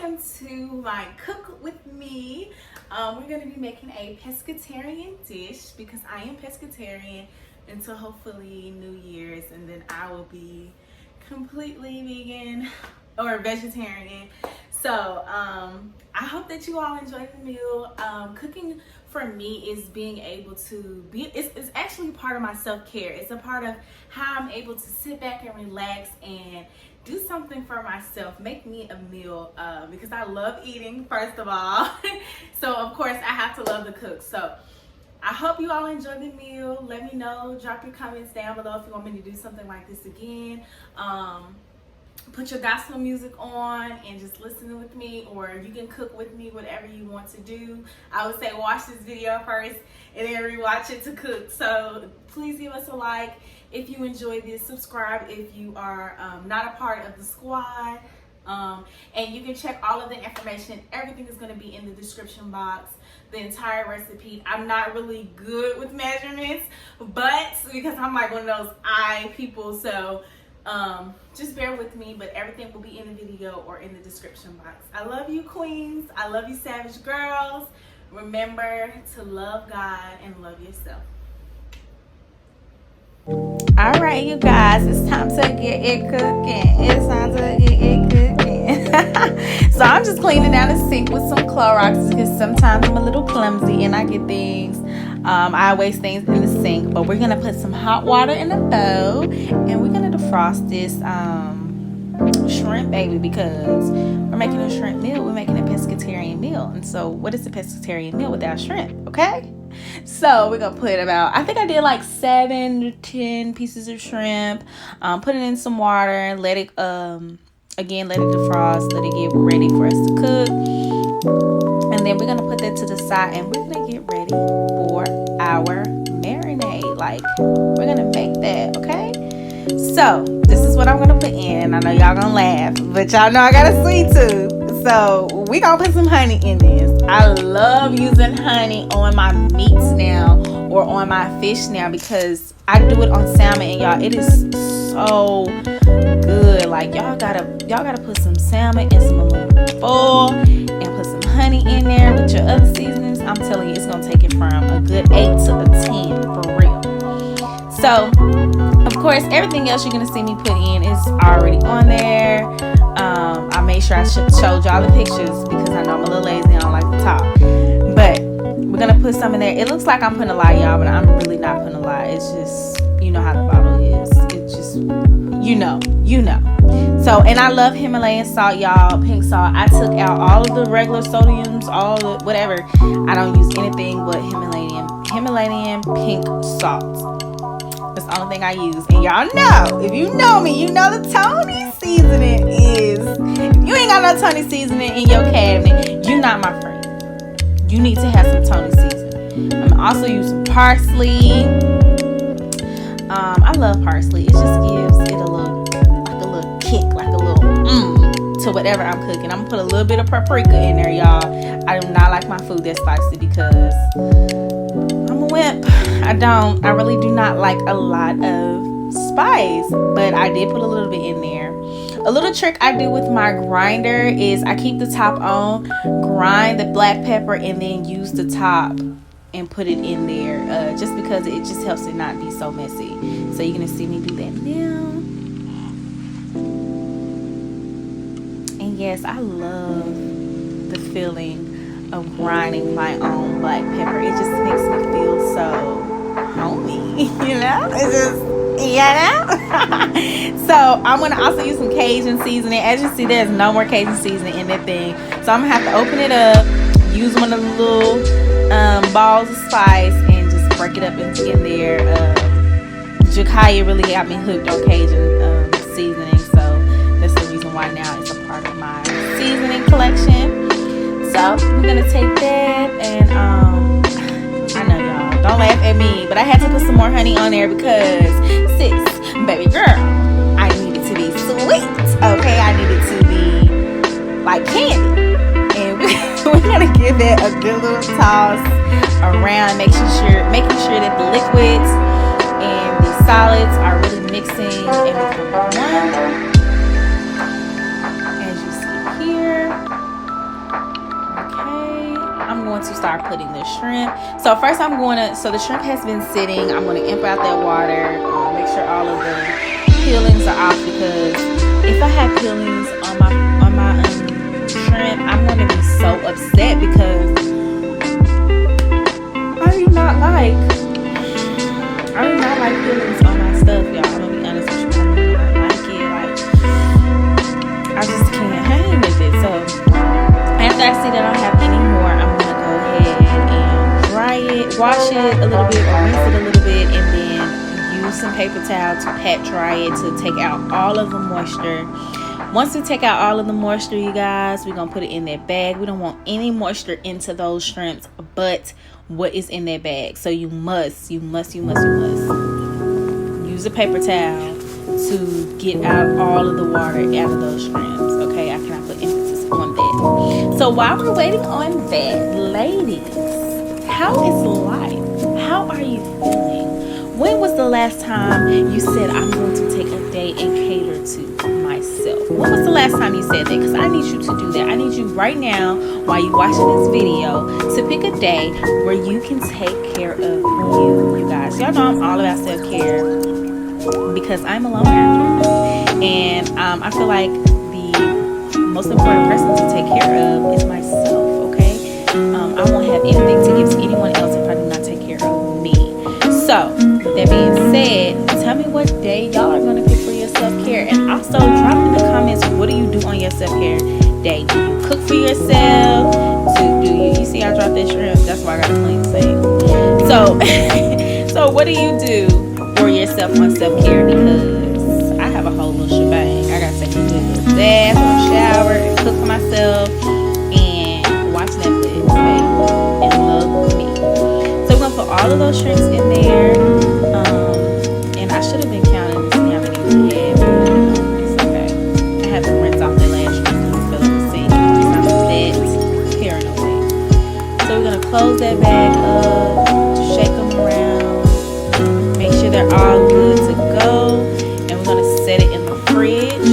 welcome to my Cook With Me. We're going to be making a pescatarian dish because I am pescatarian until hopefully New Year's, and then I will be completely vegan or vegetarian. So I hope that you all enjoy the meal. Cooking for me is being able to be, it's actually part of my self-care. It's a part of how I'm able to sit back and relax and do something for myself, make me a meal, because I love eating, first of all. So of course I have to love to cook. So I hope you all enjoy the meal. Let me know, drop your comments down below if you want me to do something like this again. Put your gospel music on and just listen with me, or you can cook with me, whatever you want to do. I would say watch this video first and then rewatch it to cook. So please give us a like if you enjoy this, subscribe if you are not a part of the squad, and you can check all of the information. Everything is going to be in the description box, the entire recipe. I'm not really good with measurements, but because I'm like one of those eye people, so just bear with me, but everything will be in the video or in the description box. I love you, queens. I love you, savage girls. Remember to love God and love yourself. All right, you guys, it's time to get it cooking. It's time to get it cooking. So I'm just cleaning down the sink with some Clorox because sometimes I'm a little clumsy and I get things. I waste things in the sink, but we're gonna put some hot water in a bowl and we're gonna defrost this shrimp baby because we're making a shrimp meal. We're making a pescatarian meal, and so what is a pescatarian meal without shrimp? Okay, so we're gonna put about, I think I did like 7 to 10 pieces of shrimp. Put it in some water, let it again, let it defrost, let it get ready for us to cook. And then we're going to put that to the side and we're going to get ready for our marinade. Like, we're going to make that, okay? So, this is what I'm going to put in. I know y'all going to laugh, but y'all know I got a sweet tooth. So, we're going to put some honey in this. I love using honey on my meats now or on my fish now because I do it on salmon, and y'all, it is so good. Like, y'all gotta put some salmon and some aluminum foil and put some honey in there with your other seasonings. I'm telling you, it's gonna take it from a good 8 to a 10 for real. So of course everything else you're gonna see me put in is already on there. I made sure I showed y'all the pictures because I know I'm a little lazy and I don't like to talk, but we're gonna put some in there. It looks like I'm putting a lot, y'all, but I'm really not putting a lot. It's just, you know how the bottle is. It's just, you know. So, and I love Himalayan salt, y'all, pink salt. I took out all of the regular sodiums, all the whatever. I don't use anything but Himalayan pink salt. That's the only thing I use. And y'all know, if you know me, you know the Tony seasoning is. If you ain't got no Tony seasoning in your cabinet, you're not my friend. You need to have some Tony seasoning. I'm gonna also use some parsley. I love parsley. It just gives it a little kick, like a little to whatever I'm cooking. I'm gonna put a little bit of paprika in there, y'all. I do not like my food that spicy because I'm a wimp. I really do not like a lot of spice, but I did put a little bit in there. A little trick I do with my grinder is I keep the top on, grind the black pepper, and then use the top and put it in there, just because it just helps it not be so messy. So you're gonna see me do that now. And yes, I love the feeling of grinding my own black pepper. It just makes me feel so homey, you know? It's just, so I'm gonna also use some Cajun seasoning. As you see, there's no more Cajun seasoning in that thing, so I'm gonna have to open it up, use one of the little balls of spice, and just break it up in there. Jakaya really got me hooked on Cajun seasoning, so that's the reason why now it's a part of my seasoning collection. So we're gonna take that, and I know y'all don't laugh at me, but I had to put some more honey on there because, sis, baby girl, I need it to be sweet. Okay, I need it to be like candy, and we're gonna give it a good little toss around, making sure that the liquids and the solids are really mixing and becoming one. As you see here, start putting the shrimp. So first so the shrimp has been sitting. I'm going to empty out that water, make sure all of the peelings are off, because if I have peelings on my shrimp, I'm going to be so upset, because I do not like peelings on my stuff, y'all. I'm gonna be honest with you. I do not like it. Like, I just can't hang with it. So after I see that I don't have any more, I'm gonna go ahead and dry it, wash it a little bit, or rinse it a little bit, and then use some paper towel to pat dry it to take out all of the moisture. Once we take out all of the moisture, you guys, we're gonna put it in that bag. We don't want any moisture into those shrimps but what is in that bag. So you must use a paper towel to get out all of the water out of those shrimps. Okay, I cannot put emphasis on that. So while we're waiting on that, ladies, how is life? How are you feeling? When was the last time you said, I'm going to take a day and cater to myself? When was the last time you said that? Because I need you to do that. I need you right now, while you're watching this video, to pick a day where you can take care of you guys. Y'all know I'm all about self-care, because I'm a loner. And I feel like the most important person to take care of is myself, okay? I won't have anything to give to anyone else if I do not take care of me. So, with that being said, tell me what day y'all are going to pick for your self-care. And also, drop in the comments, what do you do on your self-care day? Do you cook for yourself? You see I dropped that shrimp? That's why I got to clean the sink. So what do you do for yourself on self-care? Because I have a whole little shebang. I got to take a good little bath or shower and cook for myself and watch Netflix, baby, and love me. So we're going to put all of those shrimps in there. And I should have been counting to see how many we had, but it's okay. I had to rinse off the last shrimp because it fell in the sink. It's not that paranoid. So we're going to close that bag up, shake them around, make sure they're all good to go, and we're going to set it in the fridge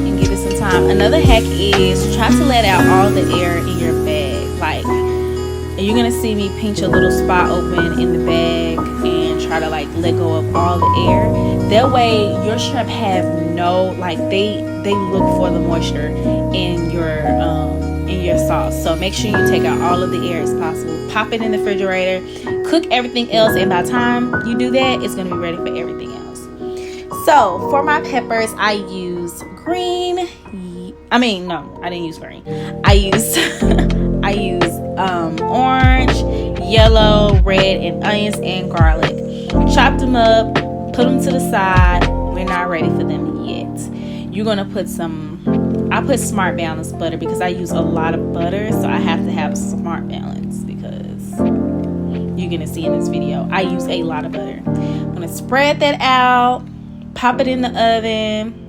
and give it some time. Another hack is try to let out all the air in your bag. Like, you're going to see me pinch a little spot open in the bag and try to like let go of all the air. That way your shrimp have no, like, they look for the moisture in your sauce. So make sure you take out all of the air as possible. Pop it in the refrigerator, cook everything else, and by the time you do that, it's going to be ready for everything else. So for my peppers, I use green. I didn't use green. I used orange, yellow, red, and onions and garlic. Chopped them up, put them to the side. We're not ready for them yet. You're gonna put I put Smart Balance butter because I use a lot of butter, so I have to have Smart Balance because you're gonna see in this video I use a lot of butter. I'm gonna spread that out, pop it in the oven.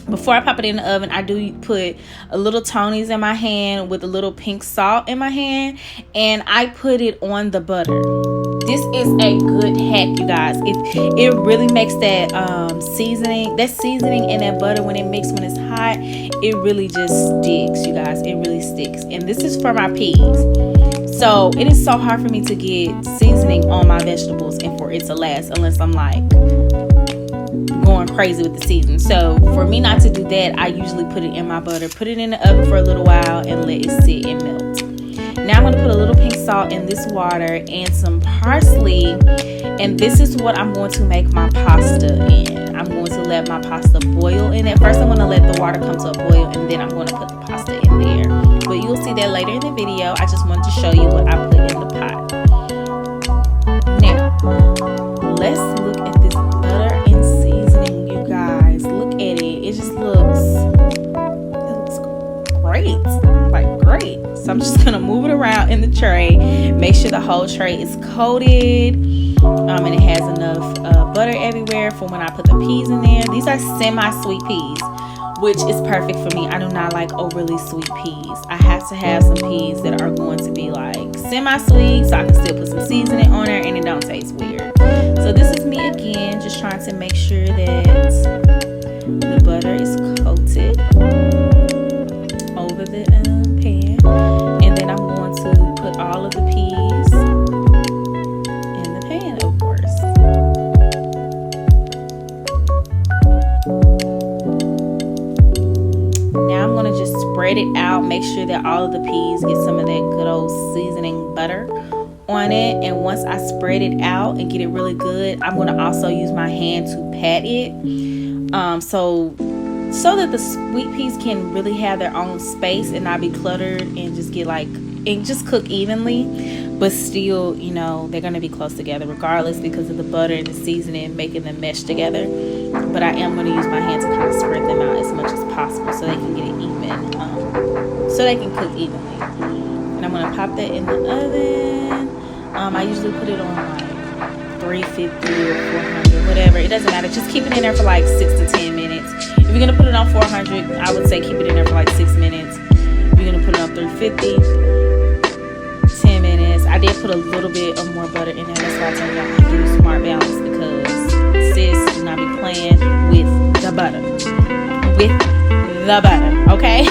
Before I pop it in the oven, I do put a little Tony's in my hand with a little pink salt in my hand, and I put it on the butter. This is a good hack, you guys. It really makes that seasoning in that butter when it's hot, it really just sticks, you guys. It really sticks. And this is for my peas. So it is so hard for me to get seasoning on my vegetables and for it to last unless I'm like going crazy with the season. So for me not to do that, I usually put it in my butter, put it in the oven for a little while, and let it sit and melt. Now I'm going to put a little pink salt in this water and some parsley, and this is what I'm going to make my pasta in. I'm going to let my pasta boil in it. First I'm going to let the water come to a boil, and then I'm going to put the pasta in there. But you'll see that later in the video. I just wanted to show you what I put in the pot. Now, let's look at this butter and seasoning, you guys. Look at it. It just looks great. Like, great. So I'm just going to move it around in the tray. Make sure the whole tray is coated. And it has enough butter everywhere for when I put the peas in there. These are semi-sweet peas, which is perfect for me. I do not like overly sweet peas. I have to have some peas that are going to be like semi-sweet so I can still put some seasoning on there and it don't taste weird. So this is me again, just trying to make sure that the butter is coated over the pan. And then I'm going spread it out. Make sure that all of the peas get some of that good old seasoning butter on it. And once I spread it out and get it really good, I'm going to also use my hand to pat it, so that the sweet peas can really have their own space and not be cluttered and just get and just cook evenly, but still, you know, they're going to be close together regardless because of the butter and the seasoning making them mesh together. But I am going to use my hand to kind of spread them out as much as possible so they can get it even, so they can cook evenly. And I'm going to pop that in the oven. I usually put it on like 350 or 400, whatever. It doesn't matter. Just keep it in there for like 6 to 10 minutes. If you're going to put it on 400, I would say keep it in there for like 6 minutes. If you're going to put it on 350, 10 minutes. I did put a little bit of more butter in there. That's why I told you I have to do smart balance, because sis, do not be playing with the butter. With the butter, okay?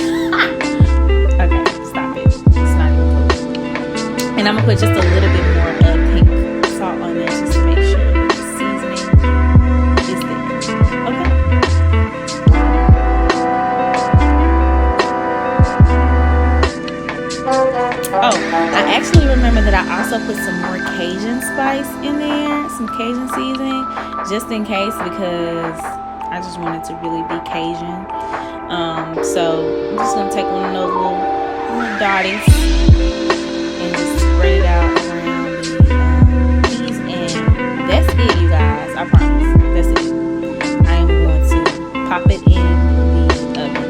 Okay, stop it. It's not even cool. And I'm going to put just a little bit more pink salt on there just to make sure that the seasoning is there. Okay? Oh, I actually remember that I also put some more Cajun Spice in there, some Cajun seasoning, just in case, because I just wanted to really be Cajun. So I'm just gonna take one of those little dotties and just spread it out around the peas, and that's it, you guys. I promise, that's it. I am going to pop it in the oven.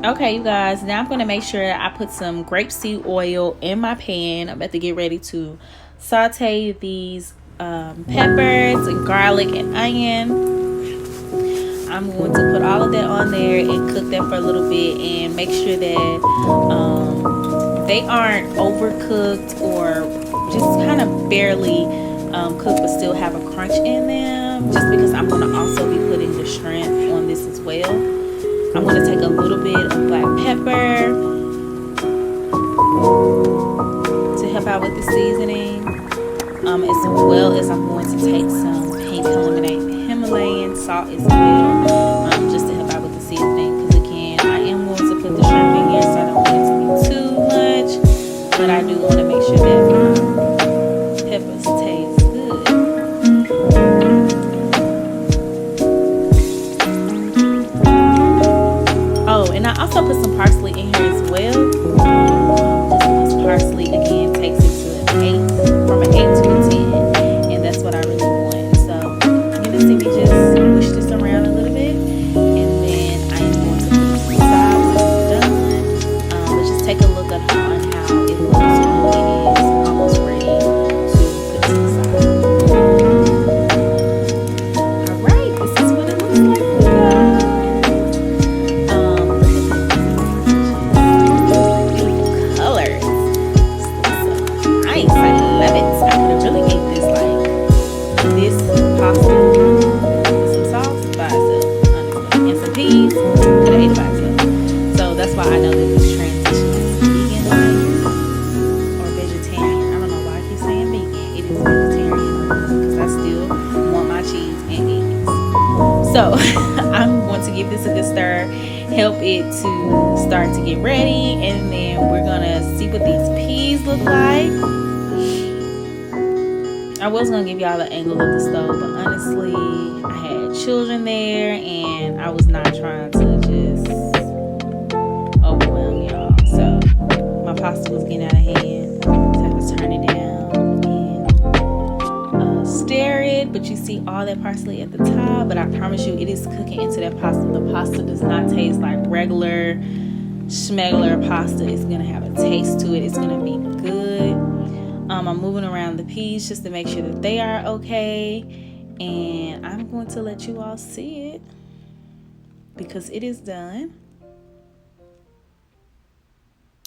Okay, you guys, now I'm going to make sure I put some grapeseed oil in my pan. I'm about to get ready to saute these peppers and garlic and onion. I'm going to put all of that on there and cook that for a little bit and make sure that they aren't overcooked or just kind of barely cooked but still have a crunch in them, just because I'm going to also be putting the shrimp on this as well. I'm going to take a little bit of black pepper to help out with the seasoning, as well as I'm going to take some pink Himalayan Salt as well, just to help out with the seasoning, because again, I am going to put the shrimp in here, so I don't want it to be too much, but I do want to make sure that my peppers taste good. Oh, and I also put some parsley in here as well. Just because parsley again takes it to an 8, from an 8 to a 10, and that's what I really want. So you're gonna see me just push this around a little bit, and then I am going to put it to the side when it's done. But just take a look at how it looks when it is almost ready to put to the side. All right, this is what it looks like, you guys. I know that this transition is vegan or vegetarian. I don't know why I keep saying vegan. It is vegetarian because I still want my cheese and eggs. So I'm going to give this a good stir, help it to start to get ready, and then we're gonna see what these peas look like. I was gonna give y'all the angle of the stove, but honestly, I had children there and I was not trying to just overwhelm y'all. So my pasta was getting out of hand, so I had to turn it down and stir it. But you see all that parsley at the top, but I promise you it is cooking into that pasta. The pasta does not taste like regular schmegular pasta. It's gonna have a taste to it. It's gonna be good. I'm moving around the peas just to make sure that they are okay, and I'm going to let you all see it because it is done.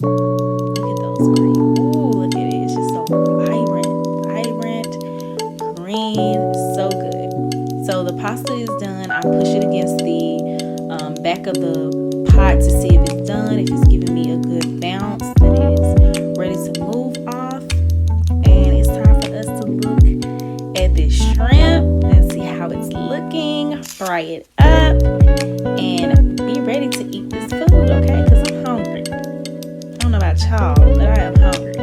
Look at those green. Ooh, look at it. It's just so vibrant green. It's so good. pasta is done, I push it against the back of the pot to see if it's done, if it's giving me a good bounce, that it is ready to move off. And it's time for us to look at this shrimp and see how it's looking, fry it up, and be ready to eat this food, okay? Because I'm hungry. I don't know about y'all, but I am hungry.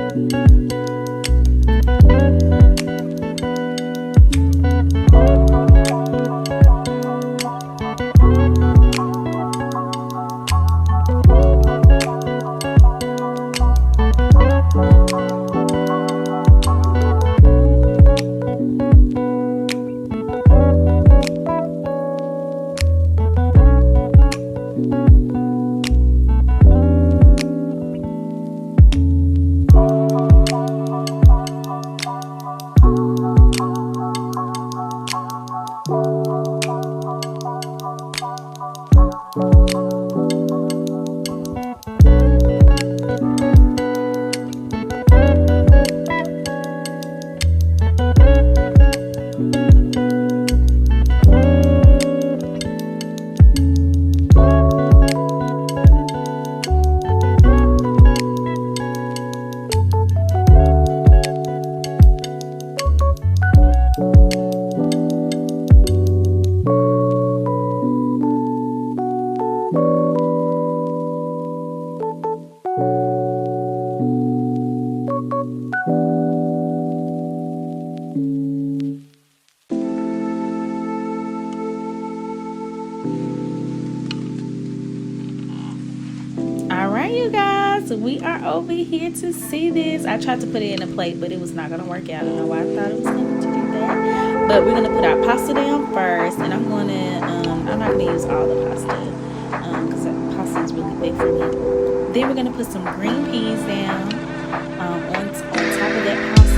You guys, we are over here to see this. I tried to put it in a plate, but it was not gonna work out. I don't know why I thought it was going to do that, but we're gonna put our pasta down first, and I'm not gonna use all the pasta because pasta is really big for me. Then we're gonna put some green peas down on top of that pasta.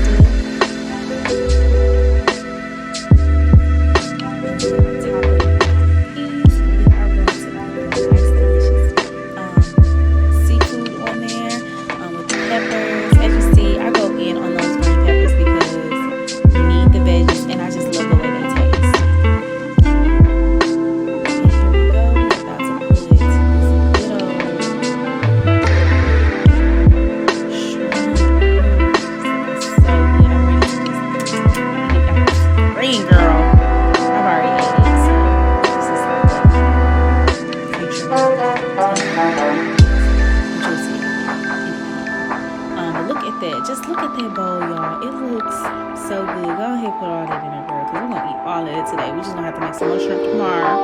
Just look at that bowl, y'all. It looks so good. Go ahead and put all that in there, girl, because we're going to eat all of it today. We're just going to have to make some more shrimp tomorrow,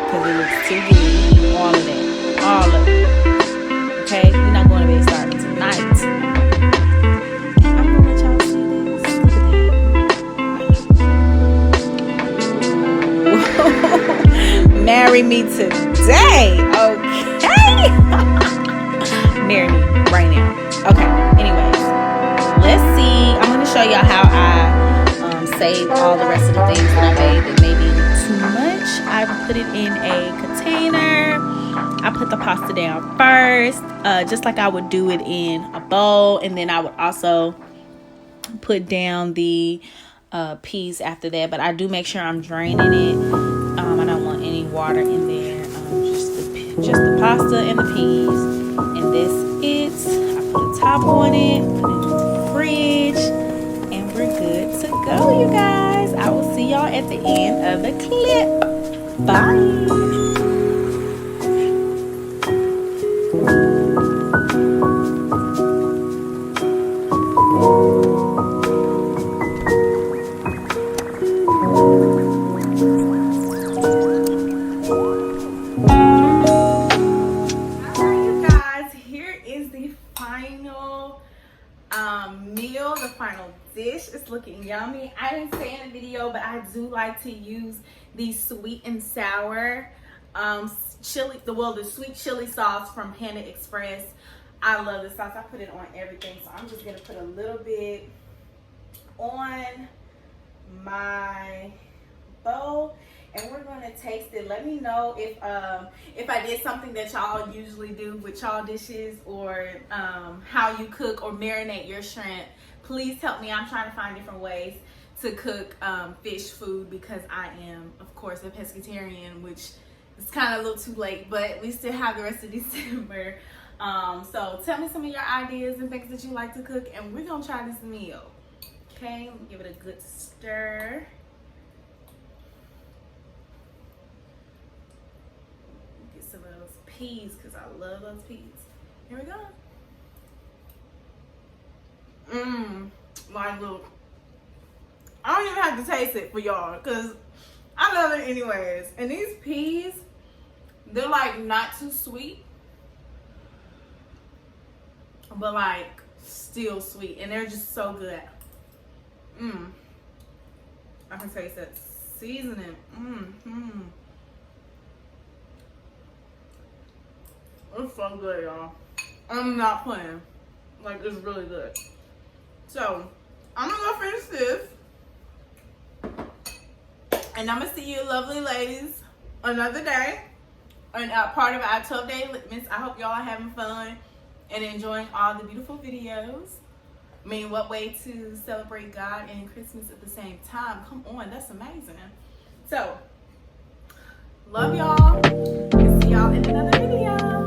because it looks too good. We eat all of that. All of it. Okay? We're not going to bed starting tonight. And I'm going to let y'all see this. Look at that. Marry me today. Okay? Marry me right now. Okay, anyways, let's see. I'm going to show y'all how I saved all the rest of the things that I made that maybe too much. I put it in a container. I put the pasta down first, just like I would do it in a bowl. And then I would also put down the peas after that. But I do make sure I'm draining it. I don't want any water in there. Just the pasta and the peas. And that's it. Put a top on it, put it in the fridge, and we're good to go, you guys. I will see y'all at the end of the clip. Bye. Meal, the final dish is looking yummy. I didn't say in the video, but I do like to use the sweet and sour chili, the sweet chili sauce from Panda Express. I love this sauce. I put it on everything, so I'm just gonna put a little bit on my bowl, and we're gonna taste it. Let me know if I did something that y'all usually do with y'all dishes, or how you cook or marinate your shrimp. Please help me. I'm trying to find different ways to cook fish food because I am, of course, a pescatarian, which is kind of a little too late, but we still have the rest of December. So tell me some of your ideas and things that you like to cook, and we're gonna try this meal. Okay, let me give it a good stir. Get some of those peas because I love those peas. Here we go. Like, look, I don't even have to taste it for y'all because I love it anyways. And these peas, they're like not too sweet, but like still sweet, and they're just so good. I can taste that seasoning. It's so good, y'all. I'm not playing. Like, it's really good. So I'm gonna go finish this, and I'm gonna see you lovely ladies another day, and part of our 12-day Litmas. I hope y'all are having fun and enjoying all the beautiful videos. I mean, what way to celebrate God and Christmas at the same time? Come on, that's amazing. So, love y'all, and see y'all in another video.